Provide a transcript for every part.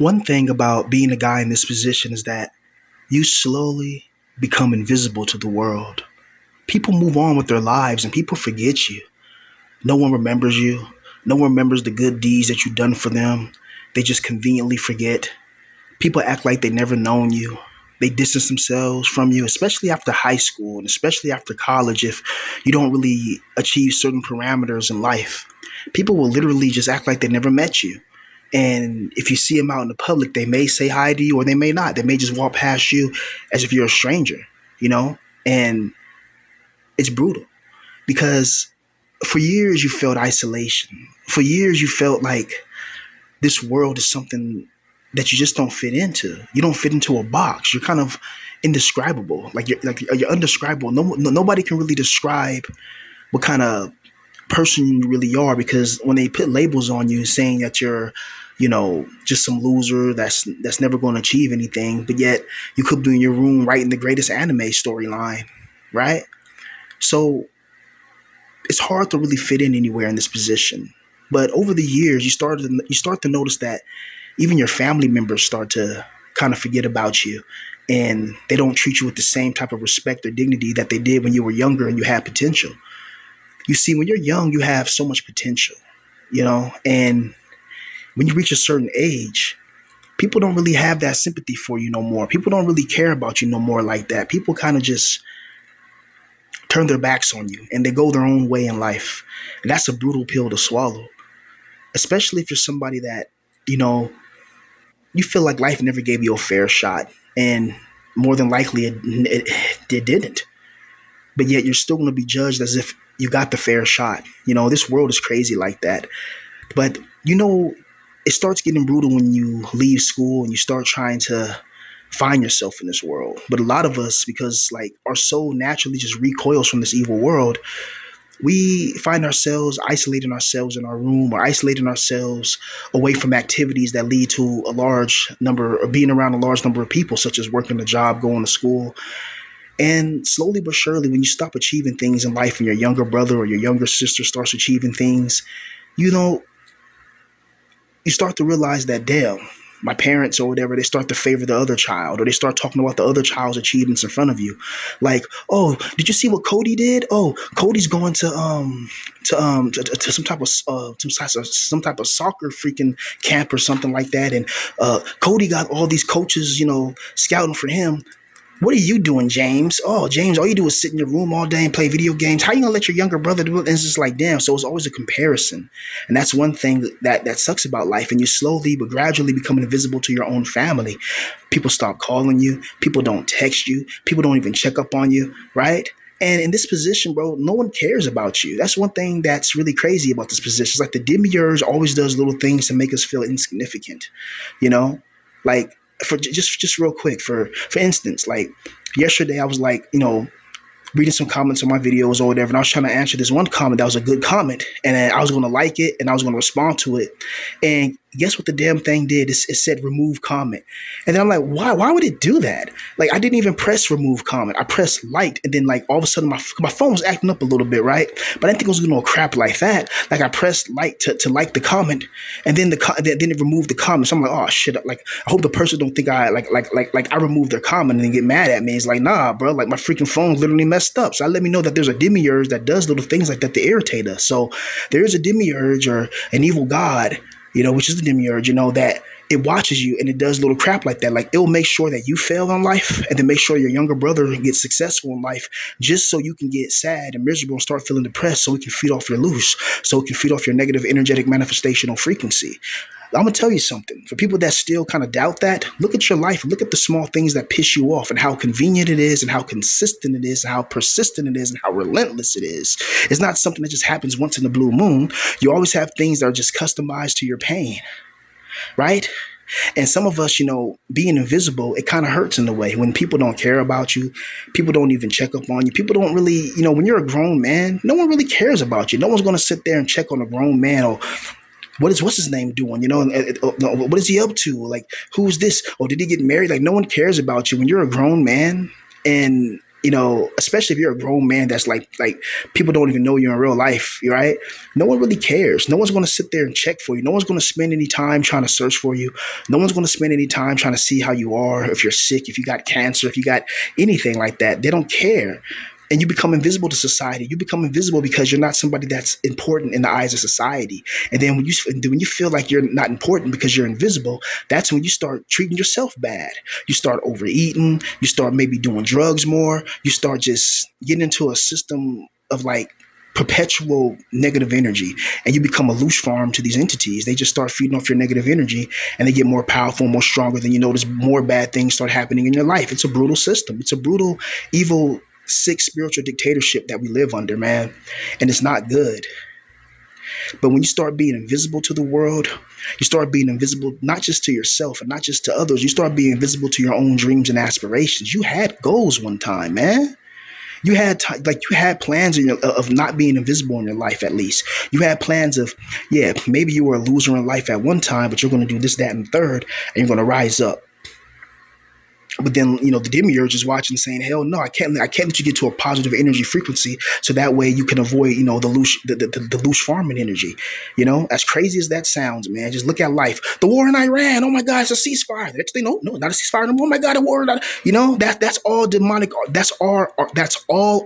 One thing about being a guy in this position is that you slowly become invisible to the world. People move on with their lives and people forget you. No one remembers you. No one remembers the good deeds that you've done for them. They just conveniently forget. People act like they never known you. They distance themselves from you, especially after high school and especially after college if you don't really achieve certain parameters in life. People will literally just act like they never met you. And if you see them out in the public, they may say hi to you or they may not. They may just walk past you as if you're a stranger, you know? And it's brutal because for years you felt isolation. For years you felt like this world is something that you just don't fit into. You don't fit into a box. You're kind of indescribable. You're undescribable. Nobody can really describe what kind of person you really are because when they put labels on you saying that you're, just some loser that's never going to achieve anything, but yet you could be in your room writing the greatest anime storyline, right? So it's hard to really fit in anywhere in this position. But over the years, you start to notice that even your family members start to kind of forget about you, and they don't treat you with the same type of respect or dignity that they did when you were younger and you had potential. You see, when you're young, you have so much potential, and when you reach a certain age, people don't really have that sympathy for you no more. People don't really care about you no more like that. People kind of just turn their backs on you and they go their own way in life. And that's a brutal pill to swallow, especially if you're somebody that, you know, you feel like life never gave you a fair shot. And more than likely it didn't. But yet you're still going to be judged as if you got the fair shot. This world is crazy like that. But, it starts getting brutal when you leave school and you start trying to find yourself in this world. But a lot of us, because like our soul naturally just recoils from this evil world, we find ourselves isolating ourselves in our room or isolating ourselves away from activities that lead to a large number or being around a large number of people, such as working a job, going to school. And slowly but surely, when you stop achieving things in life and your younger brother or your younger sister starts achieving things, you know, you start to realize that, damn, my parents or whatever, they start to favor the other child or they start talking about the other child's achievements in front of you. Like, oh, did you see what Cody did? Oh, Cody's going to some type of soccer freaking camp or something like that. And Cody got all these coaches, scouting for him. What are you doing, James? Oh, James, all you do is sit in your room all day and play video games. How you gonna let your younger brother do it? And it's just like, damn. So it's always a comparison. And that's one thing that sucks about life. And you slowly but gradually become invisible to your own family. People stop calling you. People don't text you. People don't even check up on you, right? And in this position, bro, no one cares about you. That's one thing that's really crazy about this position. It's like the demiurge always does little things to make us feel insignificant, you know? Like, for just real quick, for instance, like yesterday I was like, reading some comments on my videos or whatever, and I was trying to answer this one comment that was a good comment, and then I was going to like it and I was going to respond to it, and guess what the damn thing did? It said remove comment, and then I'm like, why would it do that? Like, I didn't even press remove comment. I pressed like, and then like all of a sudden my phone was acting up a little bit, right? But I didn't think it was going to go crap like that. Like, I pressed like to like the comment, and then then it removed the comment. So I'm like, oh shit! Like, I hope the person don't think I like I removed their comment and then get mad at me. It's like, nah, bro. Like, my freaking phone literally messed up. So I let me know that there's a demiurge that does little things like that to irritate us. So there is a demiurge or an evil god, which is the demiurge, that it watches you and it does little crap like that. Like, it'll make sure that you fail in life and then make sure your younger brother gets successful in life just so you can get sad and miserable and start feeling depressed so it can feed off your loose, so it can feed off your negative energetic manifestational frequency. I'm going to tell you something. For people that still kind of doubt that, look at your life. Look at the small things that piss you off and how convenient it is and how consistent it is and how persistent it is and how relentless it is. It's not something that just happens once in a blue moon. You always have things that are just customized to your pain, right? And some of us, being invisible, it kind of hurts in a way when people don't care about you. People don't even check up on you. People don't really, when you're a grown man, no one really cares about you. No one's going to sit there and check on a grown man or what's his name doing? What is he up to? Like, who's this? Or did he get married? Like, no one cares about you when you're a grown man and Especially if you're a grown man that's like people don't even know you in real life, right? No one really cares. No one's going to sit there and check for you. No one's going to spend any time trying to search for you. No one's going to spend any time trying to see how you are, if you're sick, if you got cancer, if you got anything like that. They don't care. And you become invisible to society. You become invisible because you're not somebody that's important in the eyes of society. And then when you feel like you're not important because you're invisible, that's when you start treating yourself bad. You start overeating. You start maybe doing drugs more. You start just getting into a system of like perpetual negative energy, and you become a loose farm to these entities. They just start feeding off your negative energy, and they get more powerful, more stronger. Than you notice, more bad things start happening in your life. It's a brutal system. It's a brutal, evil, sick spiritual dictatorship that we live under, man. And it's not good. But when you start being invisible to the world, you start being invisible not just to yourself and not just to others. You start being invisible to your own dreams and aspirations. You had goals one time, man. You had plans of not being invisible in your life. At least you had plans of, yeah, maybe you were a loser in life at one time, but you're going to do this, that, and third, and you're going to rise up. But then, the demiurge is watching, saying, "Hell no, I can't let you get to a positive energy frequency, so that way you can avoid, the loose farming energy." As crazy as that sounds, man, just look at life. The war in Iran. Oh my God, it's a ceasefire. The next thing, no, not a ceasefire no more. Oh my God, a war. That's all demonic. That's all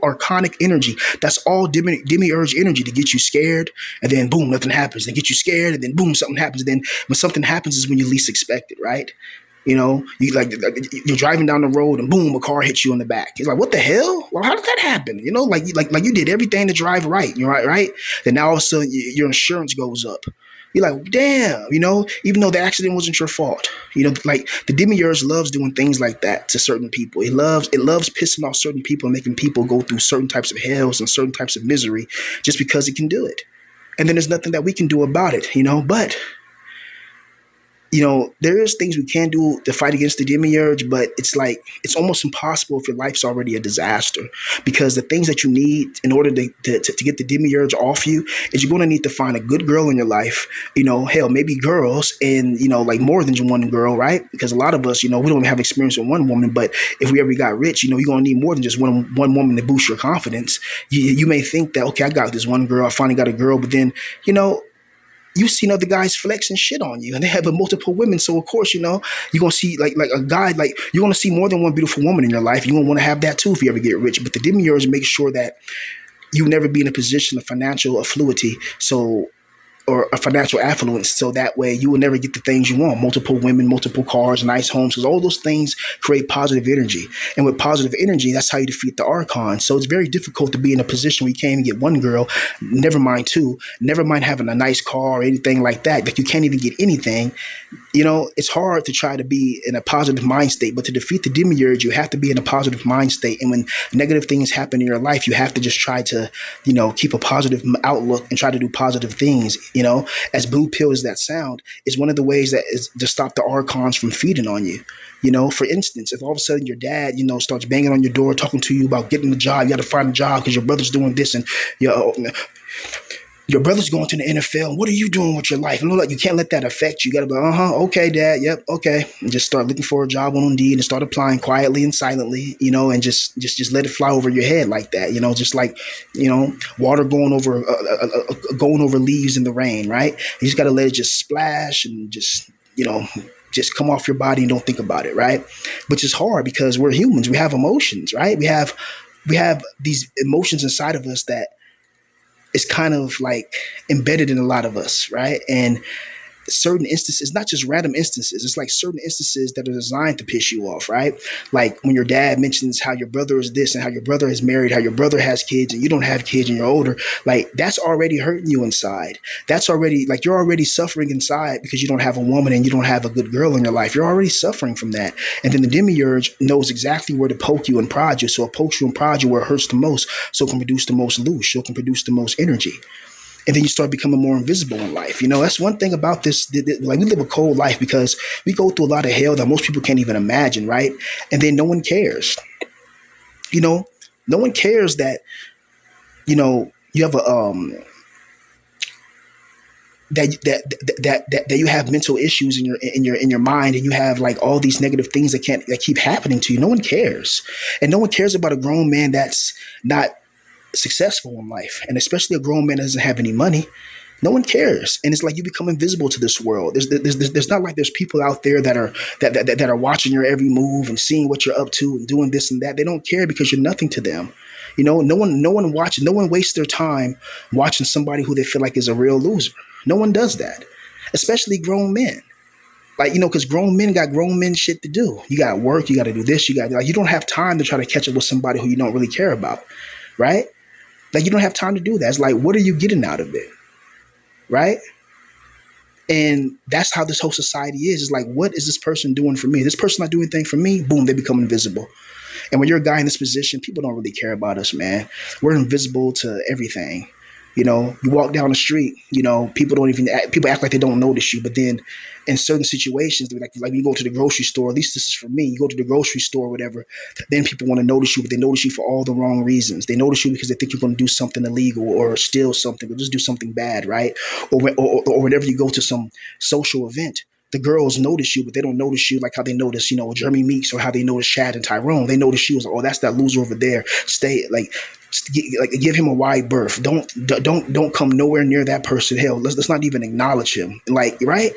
archonic energy. That's all demiurge energy to get you scared, and then boom, nothing happens. They get you scared, and then boom, something happens. And then when something happens is when you least expect it, right? You're driving down the road and boom, a car hits you in the back. It's like, what the hell? Well, how did that happen? Like you did everything to drive right. You're right. Then now all of a sudden your insurance goes up. You're like, damn, even though the accident wasn't your fault. Like the demiurge loves doing things like that to certain people. It loves pissing off certain people and making people go through certain types of hells and certain types of misery just because it can do it. And then there's nothing that we can do about it, but there is things we can do to fight against the demiurge, but it's like it's almost impossible if your life's already a disaster. Because the things that you need in order to get the demiurge off you is you're going to need to find a good girl in your life. Hell, maybe girls, and like more than just one girl, right? Because a lot of us, we don't even have experience with one woman, but if we ever got rich, you're going to need more than just one woman to boost your confidence. You may think that, okay, I got this one girl, I finally got a girl, but then you've seen other guys flex and shit on you, and they have multiple women. So of course, you're gonna see like a guy, like you're gonna see more than one beautiful woman in your life. You're gonna want to have that too if you ever get rich. But the demiurge makes sure that you never be in a position of financial affluity. Or a financial affluence, so that way you will never get the things you want: multiple women, multiple cars, nice homes, because all those things create positive energy. And with positive energy, that's how you defeat the archon. So it's very difficult to be in a position where you can't even get one girl, never mind two, never mind having a nice car or anything like that. Like you can't even get anything. It's hard to try to be in a positive mind state, but to defeat the demiurge, you have to be in a positive mind state. And when negative things happen in your life, you have to just try to, keep a positive outlook and try to do positive things. As blue pill as that sound, is one of the ways that is to stop the archons from feeding on you. For instance, if all of a sudden your dad, starts banging on your door, talking to you about getting a job, you got to find a job because your brother's doing this, and your brother's going to the NFL. What are you doing with your life? And like, you can't let that affect you. You got to be, okay, dad, yep, okay. And just start looking for a job on Indeed and start applying quietly and silently, and just let it fly over your head like that, just like, water going over leaves in the rain, right? You just got to let it just splash and just come off your body and don't think about it, right? Which is hard because we're humans. We have emotions, right? We have these emotions inside of us that is kind of like embedded in a lot of us, right? And certain instances, not just random instances, it's like certain instances that are designed to piss you off, right? Like when your dad mentions how your brother is this and how your brother is married, how your brother has kids and you don't have kids and you're older, like that's already hurting you inside. That's already like you're already suffering inside because you don't have a woman and you don't have a good girl in your life. You're already suffering from that. And then the demiurge knows exactly where to poke you and prod you. So it pokes you and prods you where it hurts the most, so it can produce the most loose, so it can produce the most energy. And then you start becoming more invisible in life. That's one thing about this. Like we live a cold life because we go through a lot of hell that most people can't even imagine, right? And then no one cares. No one cares that you have that you have mental issues in your mind, and you have like all these negative things that keep happening to you. No one cares, and no one cares about a grown man that's not successful in life, and especially a grown man that doesn't have any money. No one cares, and it's like you become invisible to this world. There's not like there's people out there that are watching your every move and seeing what you're up to and doing this and that. They don't care because you're nothing to them. No one wastes their time watching somebody who they feel like is a real loser. No one does that, especially grown men. Like, because grown men got grown men shit to do. You got to work. You got to do this. You don't have time to try to catch up with somebody who you don't really care about, right? Like, you don't have time to do that. It's like, what are you getting out of it? Right? And that's how this whole society is. It's like, what is this person doing for me? This person not doing anything for me. Boom, they become invisible. And when you're a guy in this position, people don't really care about us, man. We're invisible to everything. You walk down the street, people act like they don't notice you. But then in certain situations, like you go to the grocery store, at least this is for me, you go to the grocery store or whatever, then people want to notice you, but they notice you for all the wrong reasons. They notice you because they think you're going to do something illegal or steal something or just do something bad, right? Or whenever you go to some social event, the girls notice you, but they don't notice you like how they notice, Jeremy Meeks, or how they notice Chad and Tyrone. They notice you as, oh, that's that loser over there. Stay give him a wide berth. Don't come nowhere near that person. Hell, let's not even acknowledge him. Like, right?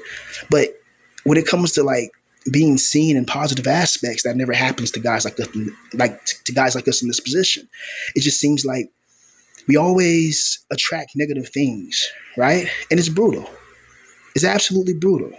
But when it comes to like being seen in positive aspects, that never happens to guys like us, to guys like us in this position. It just seems like we always attract negative things, right? And it's brutal. It's absolutely brutal.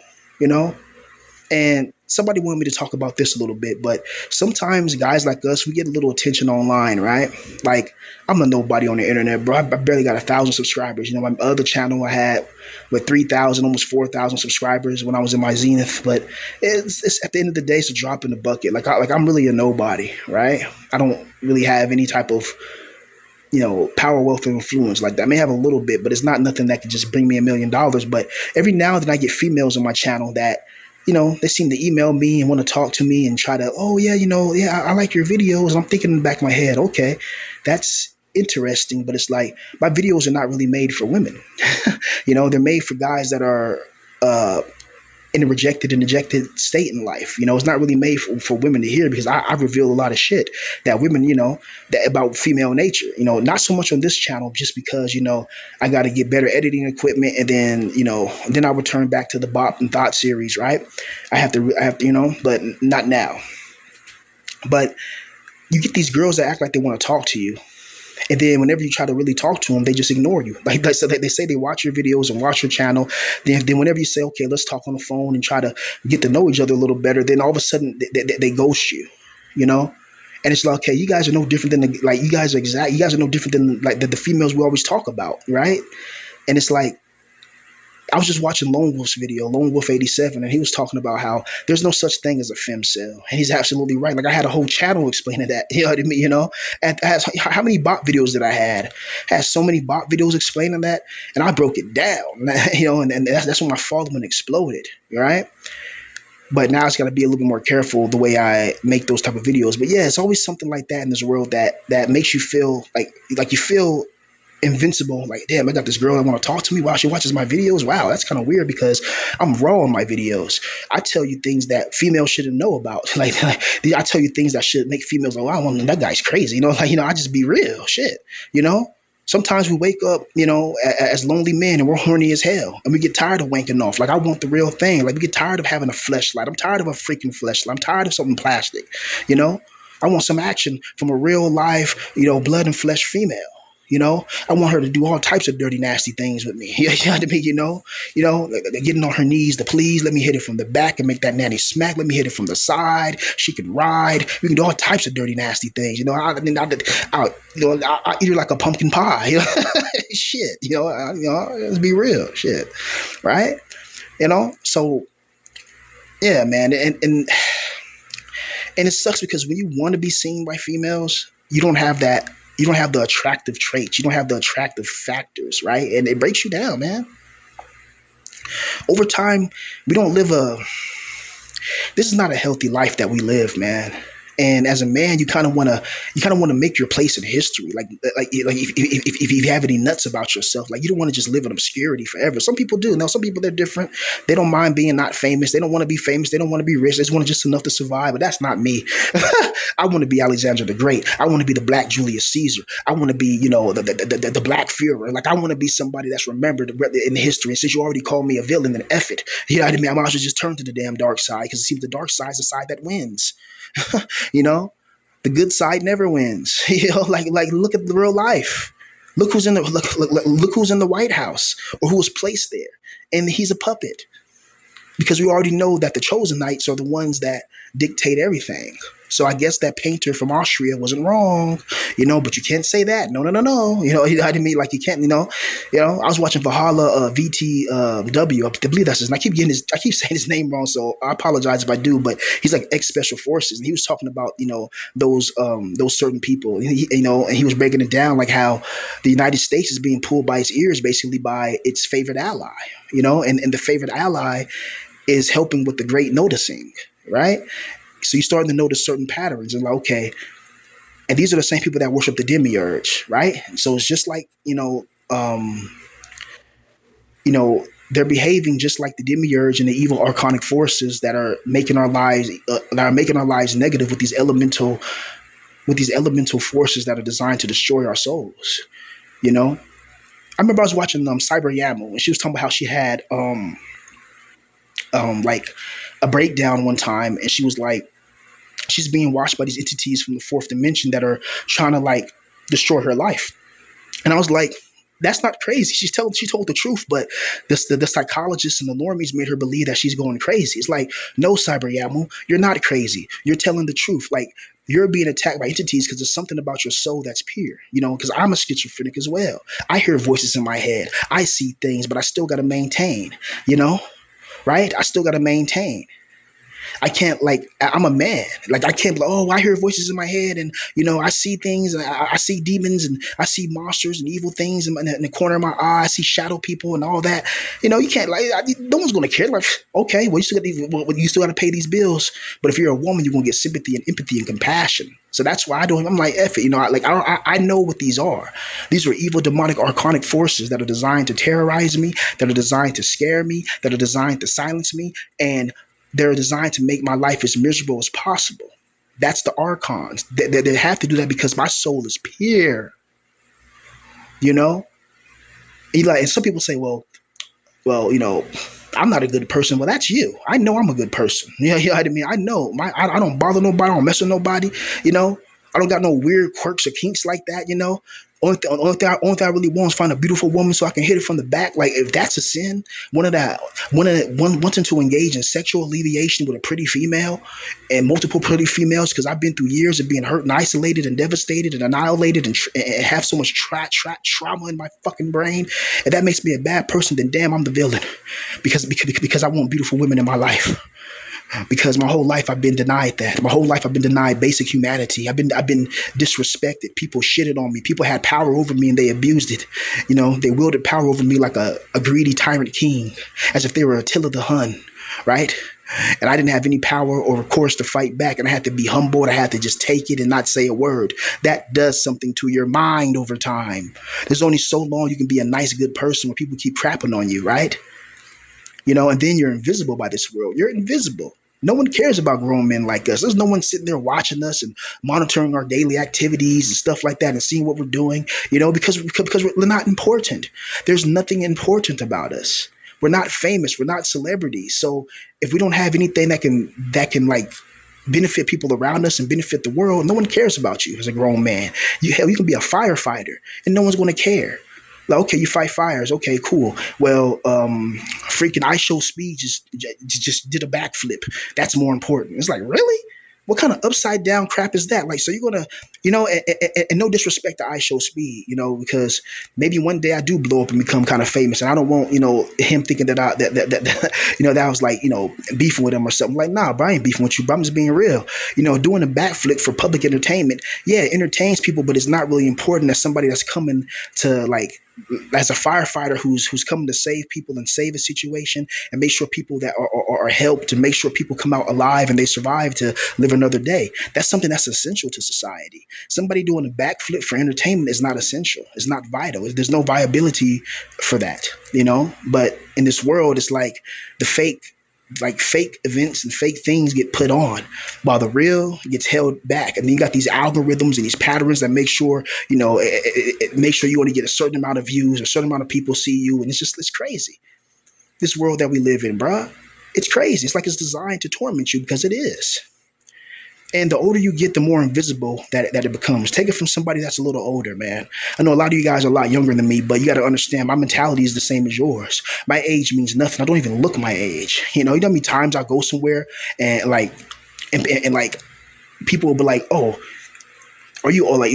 And somebody wanted me to talk about this a little bit, but sometimes guys like us, we get a little attention online, right? Like, I'm a nobody on the internet, bro. I barely got 1,000 subscribers. My other channel I had with 3,000, almost 4,000 subscribers when I was in my zenith. But it's at the end of the day, it's a drop in the bucket. I'm really a nobody, right? I don't really have any type of power, wealth, and influence like that. I may have a little bit, but it's not nothing that can just bring me $1 million. But every now and then I get females on my channel that, they seem to email me and want to talk to me and try to, oh yeah, I like your videos. I'm thinking in the back of my head, okay, that's interesting. But it's like, my videos are not really made for women. They're made for guys that are, in a rejected and dejected state in life. It's not really made for women to hear, because I reveal a lot of shit that women, that about female nature, not so much on this channel, just because, I got to get better editing equipment. And then, then I return back to the Bop and Thought series, right? I have to, but not now. But you get these girls that act like they want to talk to you. And then whenever you try to really talk to them, they just ignore you. So they say they watch your videos and watch your channel. Then whenever you say, okay, let's talk on the phone and try to get to know each other a little better, then all of a sudden they ghost you, And it's like, okay, you guys are no different than you guys are no different than like the females we always talk about, right? And it's like, I was just watching Lone Wolf's video, Lone Wolf 87, and he was talking about how there's no such thing as a femcel. And he's absolutely right. Like, I had a whole channel explaining that. You know what I mean? And how many bot videos did I had? I had so many bot videos explaining that, and I broke it down. And that's when my following exploded. Right? But now it's got to be a little bit more careful the way I make those type of videos. But yeah, it's always something like that in this world that makes you feel like you feel invincible. Like, damn, I got this girl that want to talk to me while she watches my videos. Wow, that's kind of weird, because I'm raw in my videos. I tell you things that females shouldn't know about. Like I tell you things that should make females like, wow, that guy's crazy. I just be real shit. Sometimes we wake up, as lonely men, and we're horny as hell, and we get tired of wanking off. Like, I want the real thing. Like, we get tired of having a fleshlight. I'm tired of a freaking fleshlight. I'm tired of something plastic. I want some action from a real life, blood and flesh female. I want her to do all types of dirty, nasty things with me. You know what I mean? Like getting on her knees to please. Let me hit it from the back and make that nanny smack. Let me hit it from the side. She can ride. We can do all types of dirty, nasty things. I'll eat her like a pumpkin pie. Shit. Let's be real. Shit. Right? So yeah, man. And it sucks, because when you want to be seen by females, you don't have that. You don't have the attractive traits. You don't have the attractive factors, right? And it breaks you down, man. Over time, we don't live this is not a healthy life that we live, man. And as a man, you kind of want to make your place in history. Like if you have any nuts about yourself, like you don't want to just live in obscurity forever. Some people do. Now, some people, they're different. They don't mind being not famous. They don't want to be famous. They don't want to be rich. They just want just enough to survive. But that's not me. I want to be Alexander the Great. I want to be the Black Julius Caesar. I want to be, the Black Führer. Like I want to be somebody that's remembered in history. And since you already called me a villain, then F it. You know what I mean? I might as well just turn to the damn dark side, because it seems the dark side is the side that wins. you know, the good side never wins. Like look at the real life. Look who's in the look who's in the White House, or who was placed there, and he's a puppet, because we already know that the chosen knights are the ones that dictate everything. So I guess that painter from Austria wasn't wrong, but you can't say that. No, no, no, no. I didn't mean, like, you can't, I was watching Valhalla VTW. I believe that's his, and I keep saying his name wrong, so I apologize if I do, but he's like ex-special forces, and he was talking about, those certain people, and he was breaking it down, like how the United States is being pulled by its ears, basically by its favorite ally, and the favorite ally is helping with the great noticing, right? So you're starting to notice certain patterns, and like, okay, and these are the same people that worship the demiurge, right? So it's just like, they're behaving just like the demiurge and the evil archonic forces that are making our lives negative with these elemental forces that are designed to destroy our souls. I remember I was watching Cyber Yaml, and she was talking about how she had like a breakdown one time, and she was like, she's being watched by these entities from the fourth dimension that are trying to like destroy her life. And I was like, that's not crazy. She told the truth, but the psychologists and the normies made her believe that she's going crazy. It's like, no, Cyber Yaml, you're not crazy. You're telling the truth. Like, you're being attacked by entities because there's something about your soul that's pure, because I'm a schizophrenic as well. I hear voices in my head. I see things, but I still got to maintain, right? I still got to maintain. I can't, like, I'm a man. Like, I can't be like, oh, I hear voices in my head, and, I see things, and I see demons, and I see monsters and evil things in the corner of my eye. I see shadow people and all that. You can't, like, no one's going to care. Like, okay, well, you still got to pay these bills. But if you're a woman, you're going to get sympathy and empathy and compassion. So that's why I'm like, F it. I know what these are. These are evil, demonic, archonic forces that are designed to terrorize me, that are designed to scare me, that are designed to silence me, and they're designed to make my life as miserable as possible. That's the archons. They have to do that because my soul is pure. Eli, and some people say, well, I'm not a good person. Well, that's you. I know I'm a good person. I mean, I know I don't bother nobody. I don't mess with nobody. I don't got no weird quirks or kinks like that. Only thing I really want is find a beautiful woman so I can hit it from the back. Like, if that's a sin, wanting to engage in sexual alleviation with a pretty female and multiple pretty females, because I've been through years of being hurt and isolated and devastated and annihilated and have so much trauma in my fucking brain, and that makes me a bad person, then damn, I'm the villain, because I want beautiful women in my life. Because my whole life I've been denied that. My whole life I've been denied basic humanity. I've been disrespected. People shitted on me. People had power over me and they abused it. They wielded power over me like a greedy tyrant king, as if they were Attila the Hun, right? And I didn't have any power or recourse to fight back, and I had to be humbled. I had to just take it and not say a word. That does something to your mind over time. There's only so long you can be a nice, good person when people keep crapping on you, right? And then you're invisible by this world. You're invisible. No one cares about grown men like us. There's no one sitting there watching us and monitoring our daily activities and stuff like that and seeing what we're doing, because we're not important. There's nothing important about us. We're not famous. We're not celebrities. So if we don't have anything that can like benefit people around us and benefit the world, no one cares about you as a grown man. You can be a firefighter and no one's going to care. Like, okay, you fight fires. Okay, cool. Well, freaking I Show Speed just did a backflip. That's more important. It's like, really? What kind of upside down crap is that? Like, so you're going to, and no disrespect to I Show Speed, because maybe one day I do blow up and become kind of famous, and I don't want, him thinking that that I was like, beefing with him or something. Like, nah, bro, I ain't beefing with you, bro. I'm just being real. Doing a backflip for public entertainment, yeah, it entertains people, but it's not really important as somebody that's coming to like as a firefighter who's coming to save people and save a situation and make sure people that are helped and make sure people come out alive and they survive to live another day. That's something that's essential to society. Somebody doing a backflip for entertainment is not essential. It's not vital. There's no viability for that, you know. But in this world, it's the fake events and fake things get put on while the real gets held back. And then you got these algorithms and these patterns that make sure, it make sure you only get a certain amount of views, a certain amount of people see you. And it's crazy. This world that we live in, bruh, it's crazy. It's like it's designed to torment you because it is. And the older you get, the more invisible that it becomes. Take it from somebody that's a little older, man. I know a lot of you guys are a lot younger than me, but you got to understand my mentality is the same as yours. My age means nothing. I don't even look my age. You know how many times I go somewhere and like people will be like, "Oh, are you all are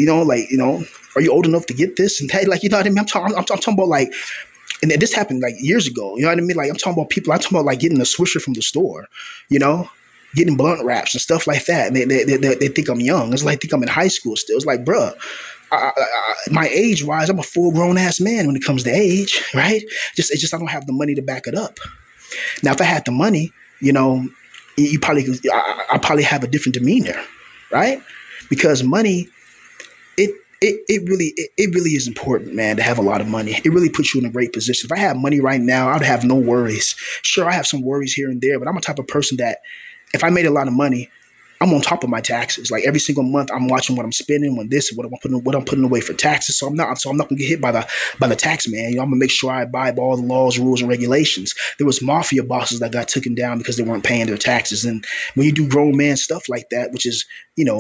you old enough to get this?" And that, like, you know what I mean? I'm talking about like, and this happened like years ago. You know what I mean? Like, I'm talking about people. I'm talking about like getting a Swisher from the store. You know, getting blunt wraps and stuff like that. And they think I'm young. It's like think I'm in high school still. It's like, bruh, my age wise, I'm a full grown ass man when it comes to age, right? It's just I don't have the money to back it up. Now, if I had the money, you probably I probably have a different demeanor, right? Because money, it really is important, man, to have a lot of money. It really puts you in a great position. If I had money right now, I'd have no worries. Sure, I have some worries here and there, but I'm a type of person that if I made a lot of money, I'm on top of my taxes. Like every single month, I'm watching what I'm spending, what I'm putting away for taxes. So I'm not gonna get hit by the tax man. I'm gonna make sure I abide by all the laws, rules, and regulations. There was mafia bosses that got taken down because they weren't paying their taxes. And when you do grown man stuff like that, which is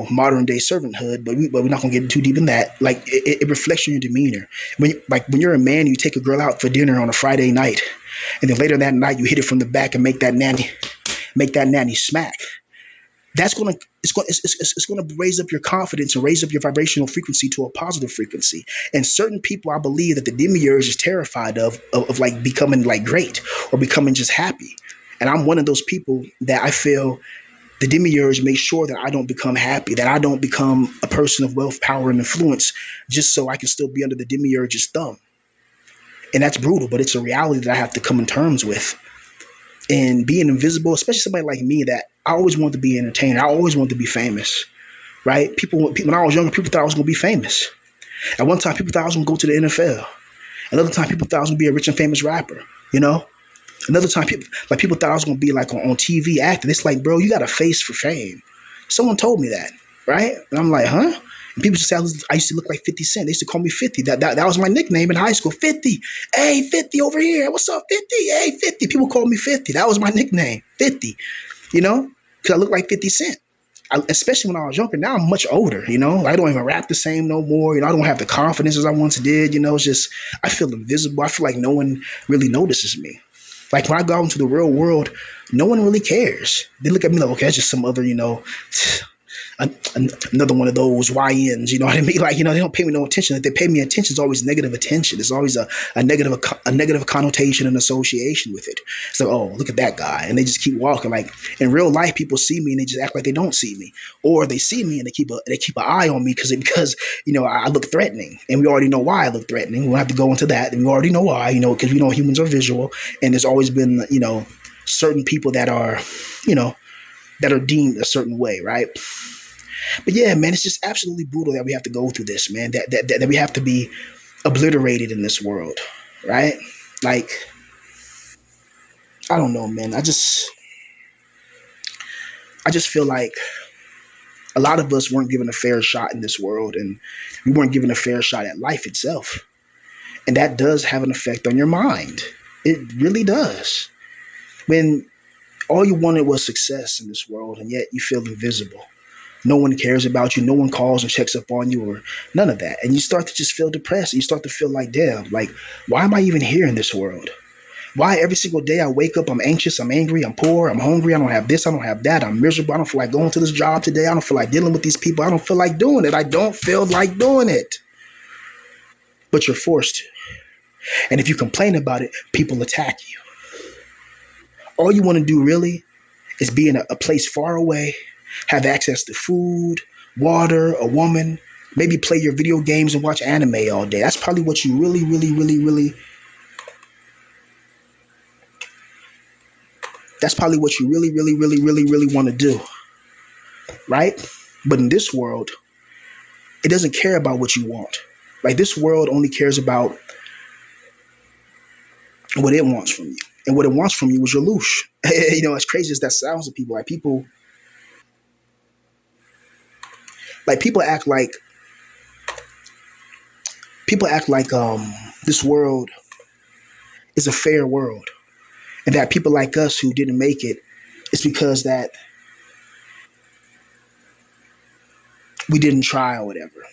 modern day servanthood, but we're not gonna get too deep in that. Like it reflects on your demeanor. When you're a man, you take a girl out for dinner on a Friday night, and then later that night you hit it from the back and make that nanny smack. That's gonna it's gonna raise up your confidence and raise up your vibrational frequency to a positive frequency. And certain people, I believe that the demiurge is terrified of like becoming like great or becoming just happy. And I'm one of those people that I feel the demiurge makes sure that I don't become happy, that I don't become a person of wealth, power, and influence, just so I can still be under the demiurge's thumb. And that's brutal, but it's a reality that I have to come in terms with. And being invisible, especially somebody like me that I always wanted to be an entertainer. I always wanted to be famous, right? When I was younger, people thought I was going to be famous. At one time, people thought I was going to go to the NFL. Another time, people thought I was going to be a rich and famous rapper, you know? Another time, people thought I was going to be like on TV acting. It's like, bro, you got a face for fame. Someone told me that, right? And I'm like, huh? And people just say I used to look like 50 Cent. They used to call me 50. That was my nickname in high school. 50. Hey, 50 over here. What's up, 50? Hey, 50. People call me 50. That was my nickname, 50. Because I look like 50 Cent. Especially when I was younger. Now I'm much older, I don't even rap the same no more. I don't have the confidence as I once did. It's just, I feel invisible. I feel like no one really notices me. Like when I go out into the real world, no one really cares. They look at me like, okay, that's just some other, another one of those YNs, you know what I mean? Like, they don't pay me no attention. If they pay me attention, it's always negative attention. It's always a negative connotation and association with it. So, oh, look at that guy. And they just keep walking. Like in real life, people see me and they just act like they don't see me. Or they see me and they keep an eye on me because I look threatening. And we already know why I look threatening. We don't have to go into that. And we already know why, because we know humans are visual. And there's always been, certain people that are, that are deemed a certain way, right? But yeah, man, it's just absolutely brutal that we have to go through this, man. That we have to be obliterated in this world, right? Like, I don't know, man. I just feel like a lot of us weren't given a fair shot in this world, and we weren't given a fair shot at life itself. And that does have an effect on your mind. It really does. When all you wanted was success in this world, and yet you feel invisible. No one cares about you. No one calls and checks up on you or none of that. And you start to just feel depressed. And you start to feel like, damn, like, why am I even here in this world? Why every single day I wake up, I'm anxious, I'm angry, I'm poor, I'm hungry, I don't have this, I don't have that, I'm miserable, I don't feel like going to this job today, I don't feel like dealing with these people, I don't feel like doing it, I don't feel like doing it. But you're forced to. And if you complain about it, people attack you. All you want to do really is be in a place far away, have access to food, water, a woman, Maybe play your video games and watch anime all day. That's probably what you really, really, really, really. That's probably what you really, really, really, really, really want to do, right? But in this world, it doesn't care about what you want. Like this world only cares about what it wants from you, and what it wants from you is your loosh. As crazy as that sounds to people, like people act like this world is a fair world, and that people like us who didn't make it, it's because that we didn't try or whatever.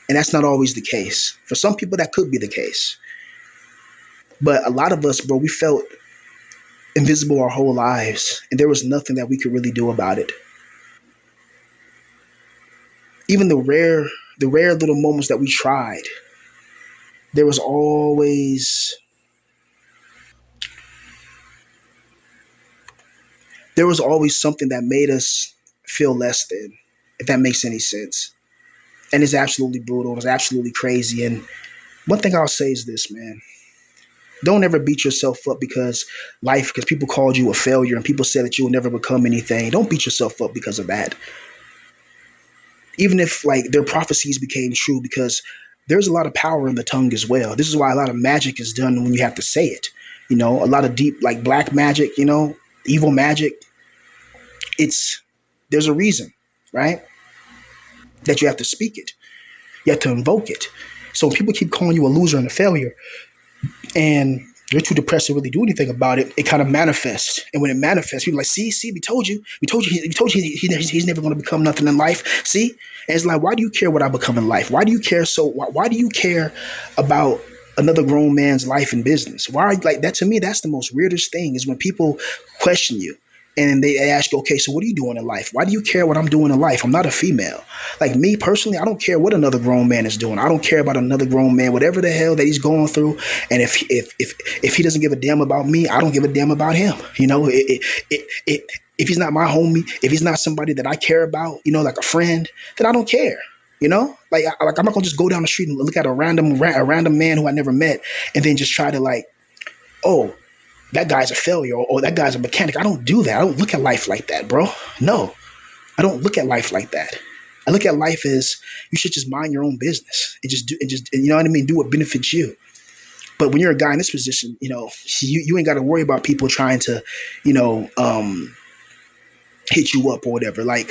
And that's not always the case. For some people, that could be the case. But a lot of us, bro, we felt invisible our whole lives, and there was nothing that we could really do about it. Even the rare little moments that we tried, there was always something that made us feel less than, if that makes any sense. And it's absolutely brutal. It's absolutely crazy. And one thing I'll say is this, man. Don't ever beat yourself up because people called you a failure and people said that you will never become anything. Don't beat yourself up because of that. Even if like their prophecies became true, because there's a lot of power in the tongue as well. This is why a lot of magic is done when you have to say it. A lot of deep like black magic, evil magic. It's There's a reason, right? That you have to speak it. You have to invoke it. So when people keep calling you a loser and a failure, and you're too depressed to really do anything about it, it kind of manifests. And when it manifests, people are like, see, we told you he's never going to become nothing in life. See? And it's like, why do you care what I become in life? Why do you care why do you care about another grown man's life and business? Why, like that to me, that's the most weirdest thing is when people question you. And they ask you, okay, so what are you doing in life? Why do you care what I'm doing in life? I'm not a female. Like me personally, I don't care what another grown man is doing. I don't care about another grown man, whatever the hell that he's going through. And if he doesn't give a damn about me, I don't give a damn about him. If he's not my homie, if he's not somebody that I care about, like a friend, then I don't care. Like I'm not gonna just go down the street and look at a random man who I never met, and then just try to like, oh, that guy's a failure, or that guy's a mechanic. I don't do that. I don't look at life like that, bro. No, I don't look at life like that. I look at life as you should just mind your own business and you know what I mean? Do what benefits you. But when you're a guy in this position, you ain't got to worry about people trying to, hit you up or whatever. Like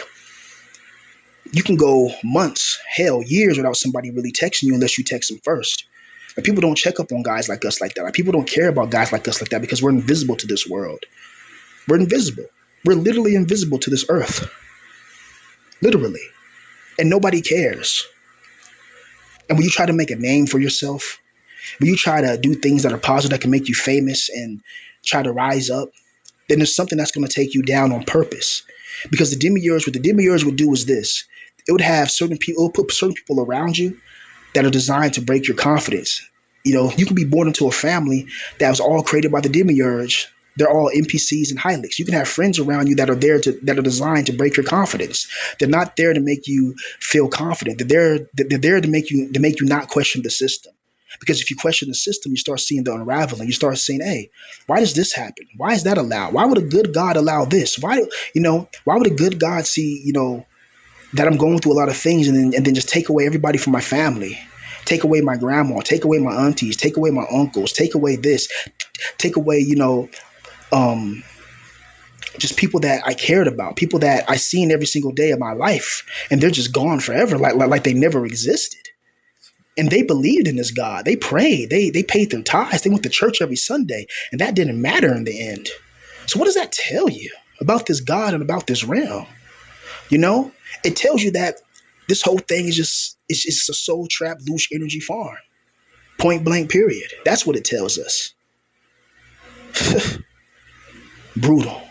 you can go months, hell, years without somebody really texting you unless you text them first. Like people don't check up on guys like us like that. Like people don't care about guys like us like that because we're invisible to this world. We're invisible. We're literally invisible to this earth. Literally. And nobody cares. And when you try to make a name for yourself, when you try to do things that are positive that can make you famous and try to rise up, then there's something that's going to take you down on purpose. Because what the demiurge would do is this. It would have it would put certain people around you that are designed to break your confidence. You can be born into a family that was all created by the demiurge. They're all NPCs and Hylics. You can have friends around you that are designed to break your confidence. They're not there to make you feel confident. They're there to make you not question the system. Because if you question the system, you start seeing the unraveling. You start saying, "Hey, why does this happen? Why is that allowed? Why would a good God allow this? Why would a good God see that I'm going through a lot of things and then just take away everybody from my family, take away my grandma, take away my aunties, take away my uncles, take away this, take away just people that I cared about, people that I seen every single day of my life, and they're just gone forever, like they never existed." And they believed in this God. They prayed. They paid their tithes. They went to church every Sunday, and that didn't matter in the end. So what does that tell you about this God and about this realm? It tells you that this whole thing is just a soul trap, loose energy farm. Point blank, period. That's what it tells us. Brutal.